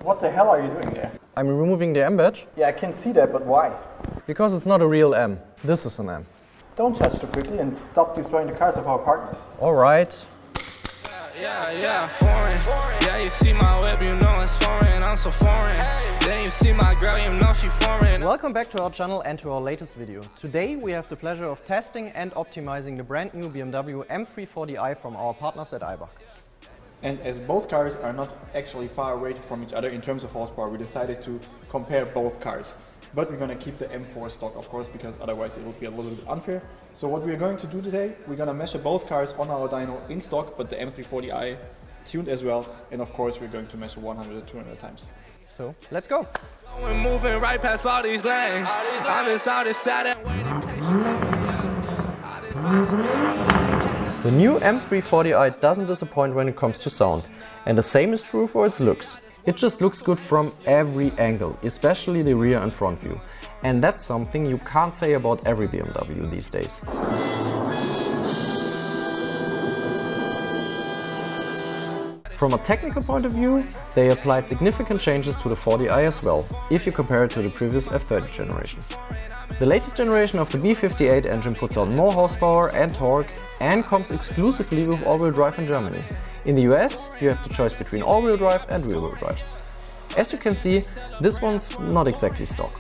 What the hell are you doing there? I'm removing the M badge. Yeah, I can see that, but why? Because it's not a real M. This is an M. Don't judge too quickly and stop destroying the cars of our partners. Alright. Yeah, foreign. Yeah, you see my web, you know it's foreign. I'm so foreign. Then you see my girl, you know she foreign. Welcome back to our channel and to our latest video. Today we have the pleasure of testing and optimizing the brand new BMW M340i from our partners at Eibach. And as both cars are not actually far away from each other in terms of horsepower, we decided to compare both cars. But we're going to keep the M4 stock, of course, because otherwise it would be a little bit unfair. So what we're going to do today, we're going to measure both cars on our dyno in stock, but the M340i tuned as well. And of course, we're going to measure 100 or 200 times. So, let's go! We're moving right past all these lanes. I'm inside this sad and waiting patiently. The new M340i doesn't disappoint when it comes to sound, and the same is true for its looks. It just looks good from every angle, especially the rear and front view. And that's something you can't say about every BMW these days. From a technical point of view, they applied significant changes to the 40i as well, if you compare it to the previous F30 generation. The latest generation of the B58 engine puts out more horsepower and torque and comes exclusively with all-wheel drive in Germany. In the US, you have the choice between all-wheel drive and rear-wheel drive. As you can see, this one's not exactly stock.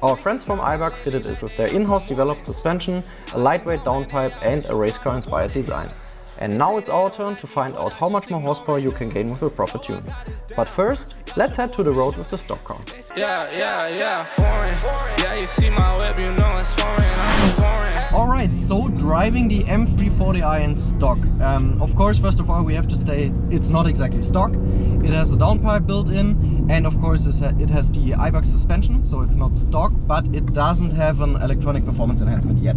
Our friends from Eibach fitted it with their in-house developed suspension, a lightweight downpipe and a race car inspired design. And now it's our turn to find out how much more horsepower you can gain with a proper tune. But first, let's head to the road with the stock car. Yeah, foreign. Yeah, you see my web, you know it's foreign. I'm so foreign. Alright, so driving the M340i in stock. Of course, first of all, we have to say it's not exactly stock. It has a downpipe built in, and of course it has the Eibach suspension, so it's not stock, but it doesn't have an electronic performance enhancement yet.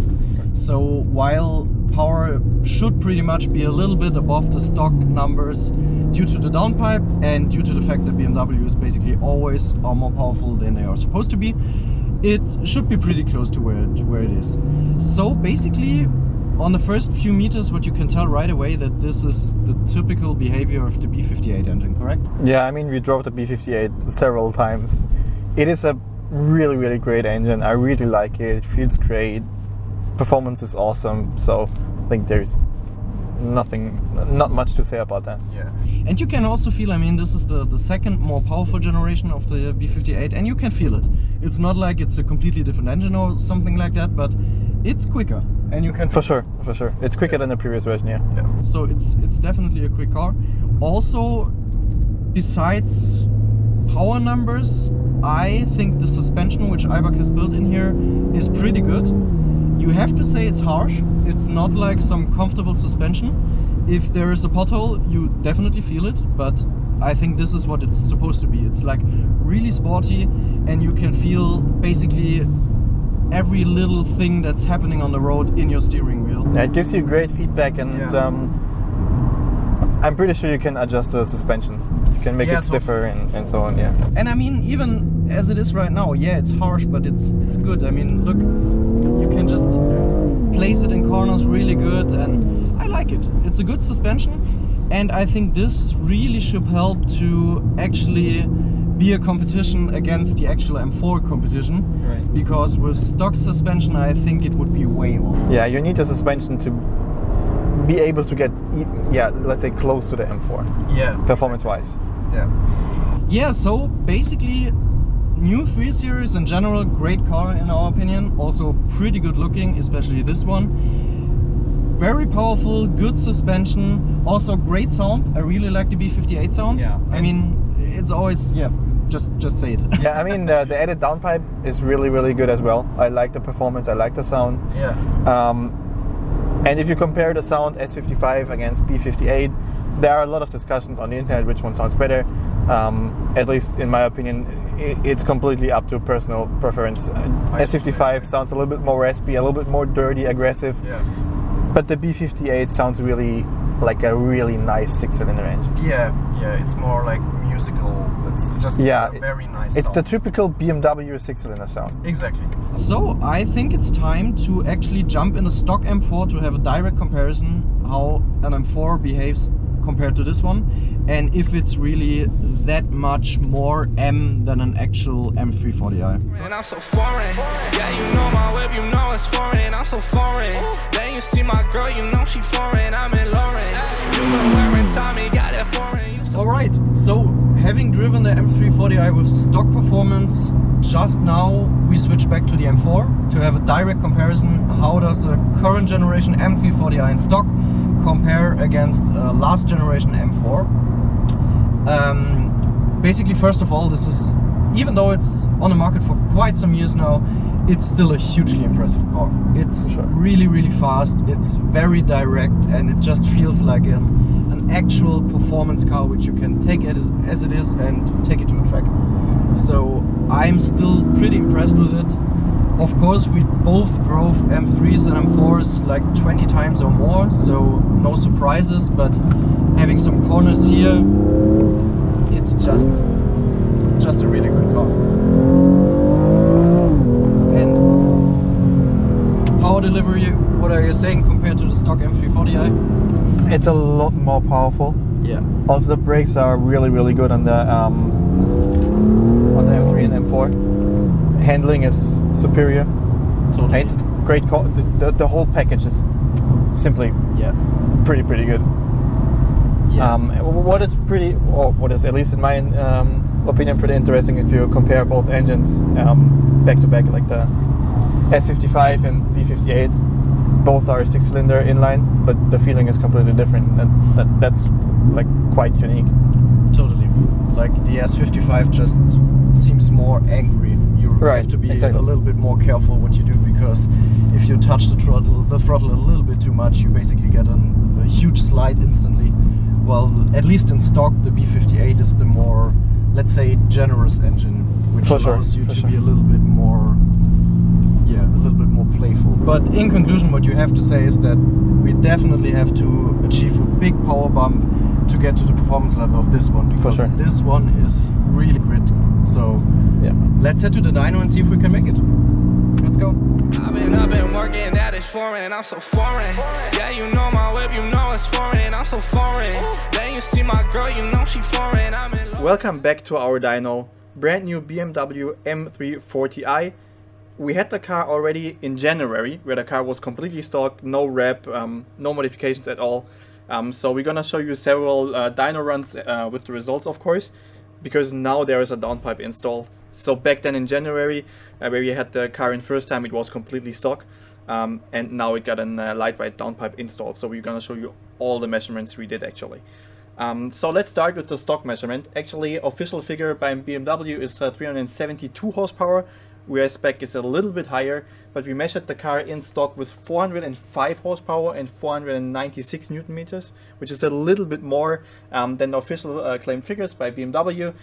So while power should pretty much be a little bit above the stock numbers due to the downpipe and due to the fact that BMW is basically always more powerful than they are supposed to be, it should be pretty close to where it is. So basically, on the first few meters, what you can tell right away that this is the typical behavior of the B58 engine, correct? Yeah, I mean, we drove the B58 several times. It is a really great engine. I really like it. It feels great. Performance is awesome. So I think there's not much to say about that. Yeah. And you can also feel, I mean, this is the second more powerful generation of the B58, and you can feel it. It's not like it's a completely different engine or something like that, but it's quicker. And you can for sure. It's quicker than the previous version, yeah. So it's definitely a quick car. Also, besides power numbers, I think the suspension which Eibach has built in here is pretty good. You have to say it's harsh. It's not like some comfortable suspension. If there is a pothole, you definitely feel it, but I think this is what it's supposed to be. It's like really sporty, and you can feel basically every little thing that's happening on the road in your steering wheel. Yeah, it gives you great feedback, and I'm pretty sure you can adjust the suspension. You can make it stiffer and so on, yeah. And I mean, even as it is right now, yeah, it's harsh, but it's good. I mean, look, you can just place it in corners really good, and I like it. It's a good suspension, and I think this really should help to actually be a competition against the actual M4 competition. Right. Because with stock suspension, I think it would be way off. Yeah, you need a suspension to be able to get, let's say, close to the M4. Yeah. Performance-wise. Yeah, so basically, new 3 Series in general, great car in our opinion. Also pretty good looking, especially this one. Very powerful, good suspension, also great sound. I really like the B58 sound. Yeah. I mean, it's always, just say it. Yeah, I mean, the added downpipe is really good as well. I like the performance, I like the sound. Yeah. And if you compare the sound S55 against B58, there are a lot of discussions on the internet which one sounds better. At least in my opinion, it's completely up to personal preference. S55 sounds a little bit more raspy, a little bit more dirty, aggressive. Yeah. But the B58 sounds really like a really nice 6-cylinder engine. Yeah, it's more like musical. It's just a very nice It's sound. the typical BMW 6-cylinder sound. Exactly. So I think it's time to actually jump in a stock M4 to have a direct comparison how an M4 behaves compared to this one. and if it's really that much more M than an actual M340i. And I'm so foreign. Yeah, you know my whip, you know it's foreign. I'm so foreign. Then you see my girl, you know she foreign. I'm in Lauren. You been wearing Tommy, got that foreign. Alright, so having driven the M340i with stock performance, just now we switched back to the M4 to have a direct comparison. How does the current generation M340i in stock compare against last generation M4? Basically, first of all, this is, even though it's on the market for quite some years now, it's still a hugely impressive car. It's really, really fast, it's very direct, and it just feels like an actual performance car which you can take it as it is and take it to a track. So I'm still pretty impressed with it. Of course, we both drove M3s and M4s like 20 times or more, so no surprises, but having some corners here, it's just a really good car. And power delivery, what are you saying compared to the stock M340i? It's a lot more powerful. Yeah. Also, the brakes are really, really good on the M3 and M4. Handling is superior. Totally. It's great. The whole package is simply pretty good. Yeah. What is at least in my opinion pretty interesting if you compare both engines back to back, like the S55 and B58. Both are 6-cylinder inline, but the feeling is completely different, and that's like quite unique. Totally. Like the S55 just seems more angry. You have to be a little bit more careful what you do, because if you touch the throttle a little bit too much, you basically get a huge slide instantly. Well, at least in stock, the B58 is the more, let's say, generous engine, which allows you to be a little bit more, playful. But in conclusion, what you have to say is that we definitely have to achieve a big power bump to get to the performance level of this one, because this one is really great. So let's head to the dyno and see if we can make it. Let's go. I've been working, that is foreign. I'm so foreign. Yeah, you know my whip, you know it's foreign. I'm so foreign. Then you see my girl, you know she foreign. I'm in. Welcome back to our dyno. Brand new BMW M340i. We had the car already in January, where the car was completely stock, no wrap, no modifications at all. So we're gonna show you several dyno runs with the results, of course, because now there is a downpipe installed. So back then in January, where we had the car in first time, it was completely stock, and now it got a lightweight downpipe installed. So we're gonna show you all the measurements we did actually. So let's start with the stock measurement. Actually, official figure by BMW is 372 horsepower. Whereas spec is a little bit higher, but we measured the car in stock with 405 horsepower and 496 Newton meters, which is a little bit more than the official claimed figures by BMW.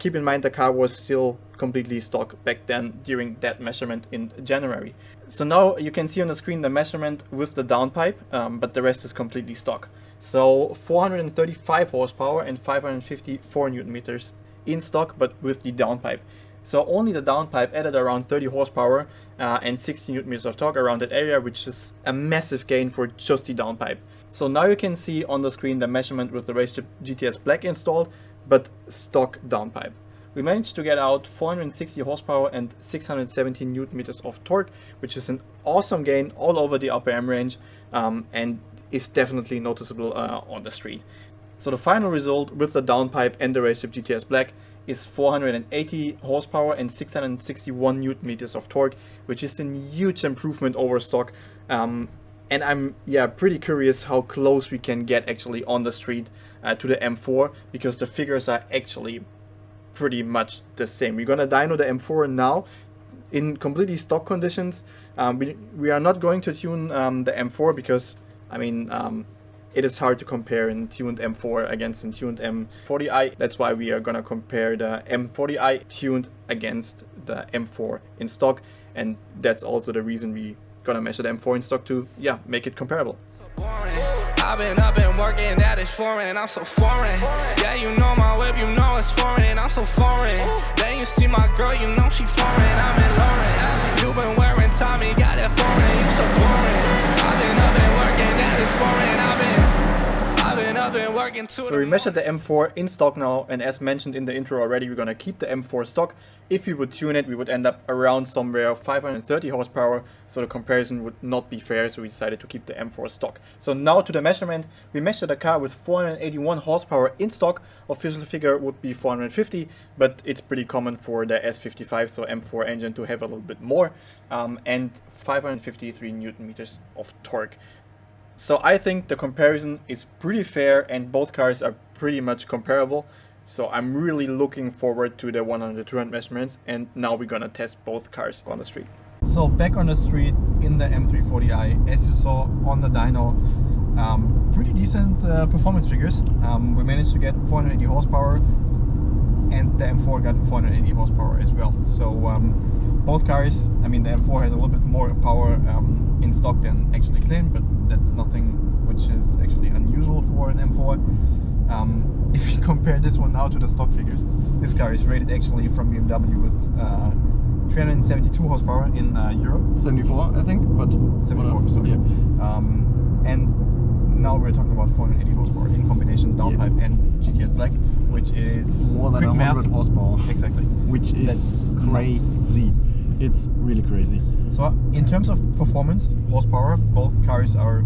Keep in mind the car was still completely stock back then during that measurement in January. So now you can see on the screen the measurement with the downpipe, but the rest is completely stock. So 435 horsepower and 554 Newton meters in stock, but with the downpipe. So only the downpipe added around 30 horsepower and 60 Newton meters of torque around that area, which is a massive gain for just the downpipe. So now you can see on the screen the measurement with the RaceChip GTS Black installed, but stock downpipe. We managed to get out 460 horsepower and 617 Newton meters of torque, which is an awesome gain all over the upper M range, and is definitely noticeable on the street. So the final result with the downpipe and the RaceChip GTS Black is 480 horsepower and 661 Newton meters of torque, which is a huge improvement over stock. And I'm pretty curious how close we can get actually on the street to the M4, because the figures are actually pretty much the same. We're gonna dyno the M4 now in completely stock conditions. We are not going to tune the M4 because, I mean, it is hard to compare in tuned M4 against a tuned M40i. That's why we are gonna compare the M40i tuned against the M4 in stock, and that's also the reason we gonna measure the M4 in stock to make it comparable. I've been working, that is foreign. I'm so foreign. Yeah, you know my whip, you know it's foreign. I'm so foreign. Then you see my girl, you know she foreign. I'm in Lauren. You been wearing Tommy, got that foreign. You so boring. I've been working, that is foreign. I've been been working too. So we measured the M4 in stock now, and as mentioned in the intro already, we're gonna keep the M4 stock. If we would tune it, we would end up around somewhere 530 horsepower, so the comparison would not be fair, so we decided to keep the M4 stock. So now to the measurement. We measured a car with 481 horsepower in stock. Official figure would be 450, but it's pretty common for the S55, so M4 engine, to have a little bit more, and 553 Newton meters of torque. So I think the comparison is pretty fair, and both cars are pretty much comparable. So I'm really looking forward to the 100-200 measurements, and now we're gonna test both cars on the street. So back on the street in the M340i, as you saw on the dyno, pretty decent performance figures. We managed to get 480 horsepower, and the M4 got 480 horsepower as well. So both cars, I mean the M4 has a little bit more power in stock than actually claimed, but that's nothing which is actually unusual for an M4. If you compare this one now to the stock figures, this car is rated actually from BMW with 372 horsepower in Europe. 74, I think, but 74, sorry. Yeah. And now we're talking about 480 horsepower in combination downpipe and GTS Black, which is more than quick 100 math. horsepower. Exactly. Which is crazy. It's really crazy. So in terms of performance, horsepower, both cars are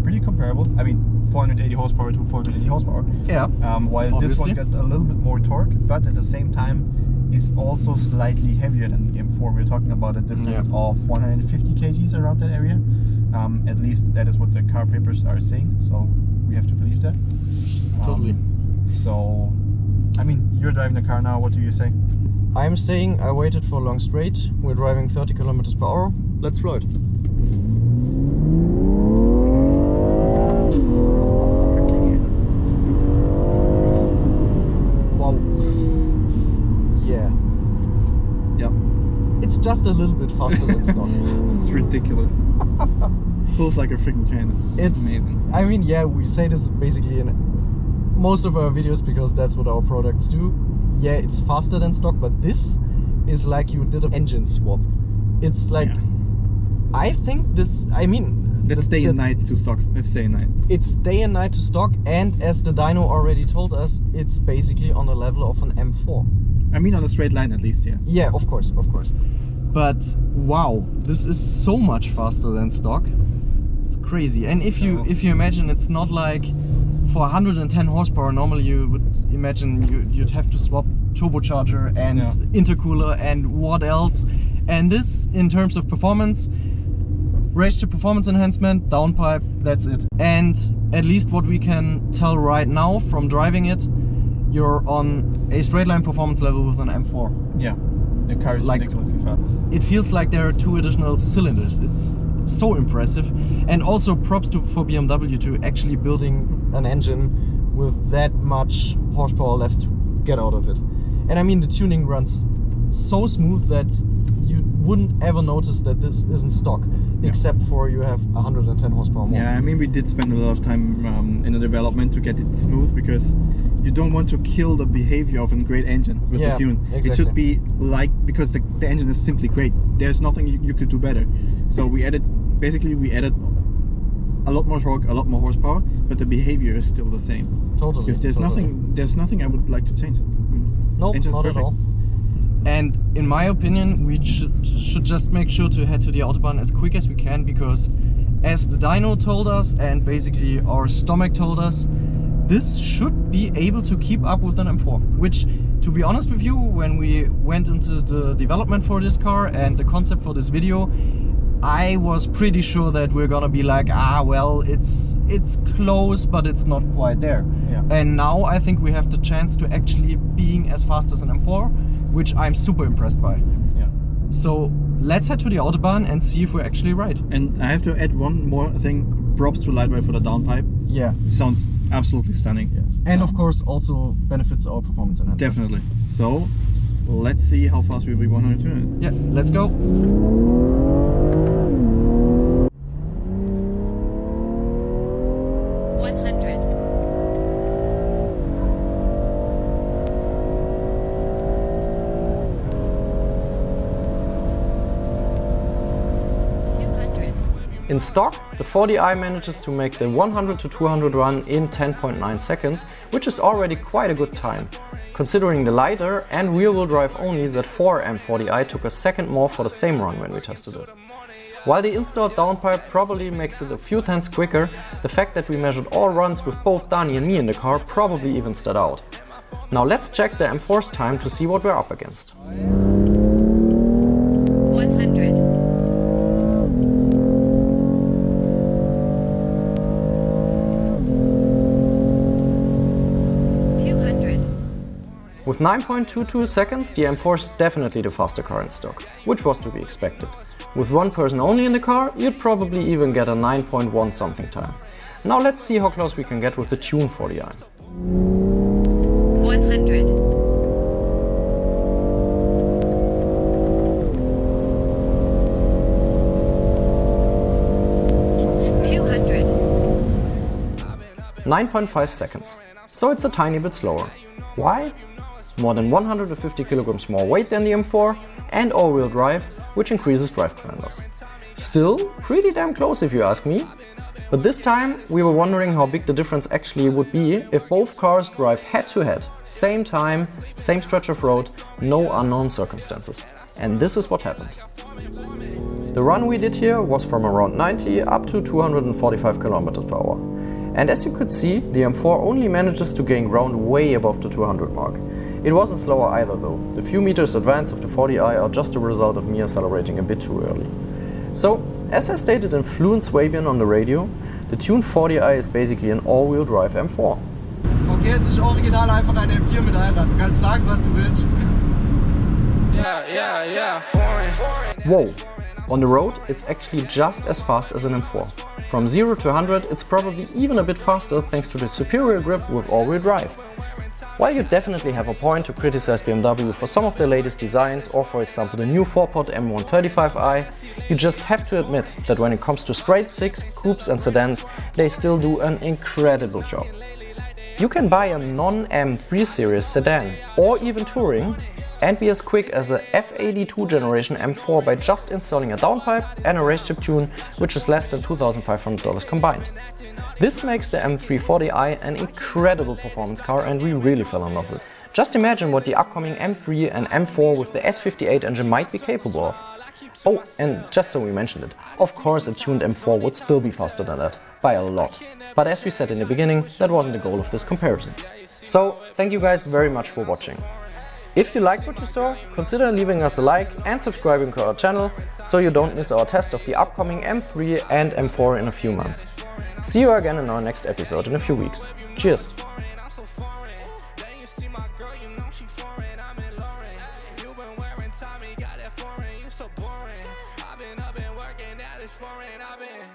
pretty comparable. I mean, 480 horsepower to 480 horsepower. Yeah. While obviously. this one got a little bit more torque, but at the same time is also slightly heavier than the M4. We're talking about a difference of 150 kgs around that area. At least that is what the car papers are saying. So we have to believe that. Totally. So, I mean, you're driving the car now. What do you say? I'm saying I waited for a long straight. We're driving 30 kilometers per hour. Let's float. Wow. Yeah. Yep. It's just a little bit faster than stock. It's ridiculous. Feels like a freaking train. It's amazing. I mean, yeah, we say this basically in most of our videos because that's what our products do. Yeah, it's faster than stock, but this is like you did an engine swap. It's like, I think this, I mean... Let's day and night to stock. Let's day and night. It's day and night to stock, and as the dyno already told us, it's basically on the level of an M4. I mean on a straight line at least, yeah. Yeah, of course, of course. But wow, this is so much faster than stock. It's crazy. And if you imagine, it's not like for 110 horsepower, normally you would imagine you'd have to swap turbocharger and intercooler and what else. And this, in terms of performance, RaceChip performance enhancement, downpipe, that's it. And at least what we can tell right now from driving it, you're on a straight line performance level with an M4. Yeah, the car is like, ridiculously fast. It feels like there are 2 additional cylinders. It's so impressive. And also props for BMW to actually building an engine with that much horsepower left to get out of it. And I mean, the tuning runs so smooth that you wouldn't ever notice that this isn't stock, except for you have 110 horsepower more. Yeah, I mean, we did spend a lot of time in the development to get it smooth, because you don't want to kill the behavior of a great engine with the tune. Exactly. It should be like, because the engine is simply great. There's nothing you could do better. So we added a lot more torque, a lot more horsepower, but the behavior is still the same. Totally. Because there's nothing I would like to change. No, nope, not at all. And in my opinion, we should just make sure to head to the Autobahn as quick as we can, because as the dyno told us and basically our stomach told us, this should be able to keep up with an M4, which, to be honest with you, when we went into the development for this car and the concept for this video, I was pretty sure that we're gonna be like, well, it's close, but it's not quite there. Yeah. And now I think we have the chance to actually being as fast as an M4, which I'm super impressed by. Yeah. So let's head to the Autobahn and see if we're actually right. And I have to add one more thing. Props to Lightweight for the downpipe. Yeah. It sounds absolutely stunning. Yeah. And of course also benefits our performance enhancement. Definitely. So let's see how fast we'll be 100. Yeah, let's go. 200. In stock, the 40i manages to make the 100 to 200 run in 10.9 seconds, which is already quite a good time, considering the lighter and rear-wheel drive only Z4 M40i took a second more for the same run when we tested it. While the installed downpipe probably makes it a few tenths quicker, the fact that we measured all runs with both Dani and me in the car probably evens that out. Now let's check the M4's time to see what we're up against. 100. 200. With 9.22 seconds, the M4 is definitely the faster car in stock, which was to be expected. With one person only in the car, you'd probably even get a 9.1 something time. Now let's see how close we can get with the tuned 40i. 100. 200. 9.5 seconds. So it's a tiny bit slower. Why? More than 150 kilograms more weight than the M4 and all-wheel drive, which increases drivetrain loss. Still pretty damn close if you ask me. But this time we were wondering how big the difference actually would be if both cars drive head to head, same time, same stretch of road, no unknown circumstances. And this is what happened. The run we did here was from around 90 up to 245 km per hour. And as you could see, the M4 only manages to gain ground way above the 200 mark. It wasn't slower either though. The few meters advance of the 40i are just a result of me accelerating a bit too early. So, as I stated in fluent Swabian on the radio, the tuned 40i is basically an all-wheel drive M4. Okay, es ist original einfach ein M4 mit Allrad. Du kannst sagen, was du willst. Whoa! On the road, it's actually just as fast as an M4. From 0 to 100, it's probably even a bit faster thanks to the superior grip with all-wheel drive. While you definitely have a point to criticize BMW for some of their latest designs, or for example the new 4-pod M135i, you just have to admit that when it comes to straight six, coupes and sedans, they still do an incredible job. You can buy a non-M 3 Series sedan or even touring and be as quick as a F82 generation M4 by just installing a downpipe and a RaceChip tune, which is less than $2,500 combined. This makes the M340i an incredible performance car and we really fell in love with it. Just imagine what the upcoming M3 and M4 with the S58 engine might be capable of. Oh, and just so we mentioned it, of course a tuned M4 would still be faster than that, by a lot. But as we said in the beginning, that wasn't the goal of this comparison. So, thank you guys very much for watching. If you liked what you saw, consider leaving us a like and subscribing to our channel so you don't miss our test of the upcoming M3 and M4 in a few months. See you again in our next episode in a few weeks. Cheers! I've been